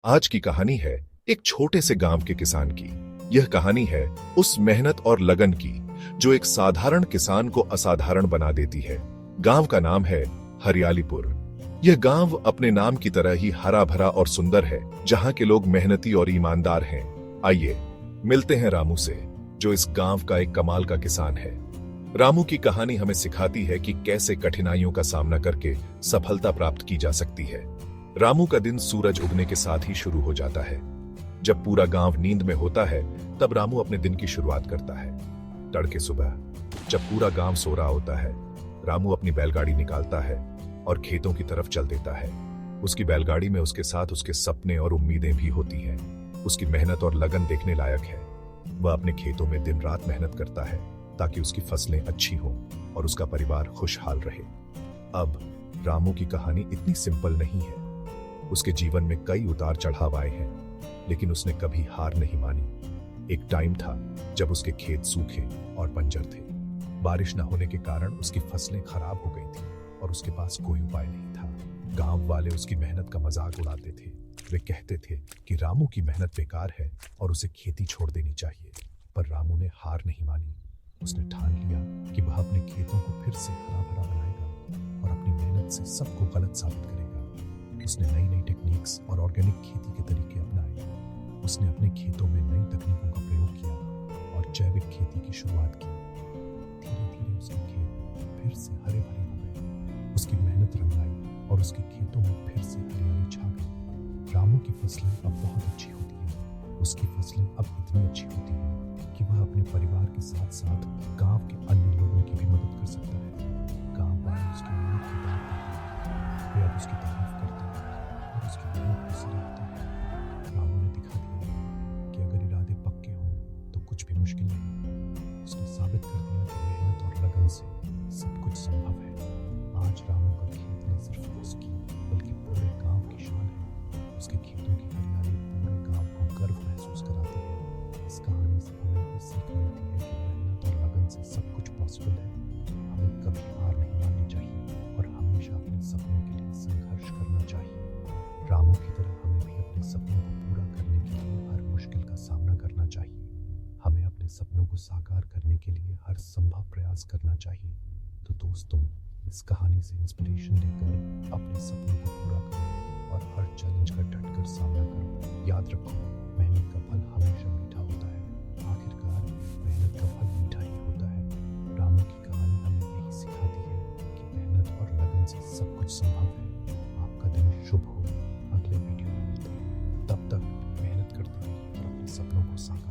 आज की कहानी है एक छोटे से गांव के किसान की। यह कहानी है उस मेहनत और लगन की जो एक साधारण किसान को असाधारण बना देती है। गांव का नाम है हरियालीपुर। यह गांव अपने नाम की तरह ही हरा भरा और सुंदर है, जहां के लोग मेहनती और ईमानदार हैं। आइए मिलते हैं रामू से, जो इस गांव का एक कमाल का किसान है। रामू की कहानी हमें सिखाती है कि कैसे कठिनाइयों का सामना करके सफलता प्राप्त की जा सकती है। रामू का दिन सूरज उगने के साथ ही शुरू हो जाता है। जब पूरा गांव नींद में होता है, तब रामू अपने दिन की शुरुआत करता है। तड़के सुबह जब पूरा गांव सो रहा होता है, रामू अपनी बैलगाड़ी निकालता है और खेतों की तरफ चल देता है। उसकी बैलगाड़ी में उसके साथ उसके सपने और उम्मीदें भी होती हैं। उसकी मेहनत और लगन देखने लायक है। वह अपने खेतों में दिन रात मेहनत करता है ताकि उसकी फसलें अच्छी हों और उसका परिवार खुशहाल रहे। अब रामू की कहानी इतनी सिंपल नहीं है। उसके जीवन में कई उतार चढ़ाव आए हैं, लेकिन उसने कभी हार नहीं मानी। एक टाइम था जब उसके खेत सूखे और बंजर थे। बारिश न होने के कारण उसकी फसलें खराब हो गई थी और उसके पास कोई उपाय नहीं था। गांव वाले उसकी मेहनत का मजाक उड़ाते थे। वे कहते थे कि रामू की मेहनत बेकार है और उसे खेती छोड़ देनी चाहिए। पर रामू ने हार नहीं मानी। उसने ठान लिया कि वह अपने खेतों को फिर से हरा भरा बनाएगा और अपनी मेहनत से सबको गलत साबित करेगा। उसने नई नई टेक्निक्स और ऑर्गेनिक खेती के तरीके अपनाए। उसने अपने खेतों में नई तकनीकों का प्रयोग किया और जैविक खेती की शुरुआत की। धीरे धीरे उसके खेत फिर से हरे भरे हो गए। उसकी मेहनत रंग लाई और उसके खेतों में फिर से हरियाली छा गई। रामू की फसलें अब बहुत अच्छी होती हैं। उसकी फसलें अब इतनी अच्छी होती हैं कि वह अपने परिवार के साथ साथ गांव के अन्य लोगों की भी मदद कर सकता है। गांव वाले उसकी मेहनत की बात करते हैं। वे अब उसकी तारीफ करते हैं और उसकी मेहनत को सराहते हैं। रामू ने दिखा दिया कि अगर इरादे पक्के हों तो कुछ भी मुश्किल नहीं। उसने साबित कर दिया कि मेहनत और लगन से सब कुछ संभव है। आज रामू का खेत न सिर्फ उसकी बल्कि पूरे गांव की शान है। उसके खेतों की हरियाली पूरे गांव को गर्व महसूस कराती है। इस कहानी से हमें ये सीख मिलती है कि मेहनत और लगन से सब कुछ पॉसिबल है। हमें कभी हार नहीं माननी चाहिए और हमेशा अपने सपनों के लिए संघर्ष करना चाहिए। रामू की तरह हमें भी अपने सपनों को पूरा करने के लिए हर मुश्किल का सामना करना चाहिए। हमें अपने सपनों को साकार करने के लिए हर संभव प्रयास करना चाहिए। तो दोस्तों, इस कहानी से इंस्पिरेशन लेकर अपने सपनों को पूरा करो और हर चैलेंज का डटकर सामना करो। याद रखो, मेहनत का फल हमेशा मीठा होता है। आखिरकार मेहनत का फल मीठा ही होता है। रामू की कहानी हमें यही सिखाती है कि मेहनत और लगन से सब कुछ संभव है। आपका दिन शुभ हो। अगले वीडियो में मिलते हैं। तब तक मेहनत करते रहिए और अपने सपनों को साकार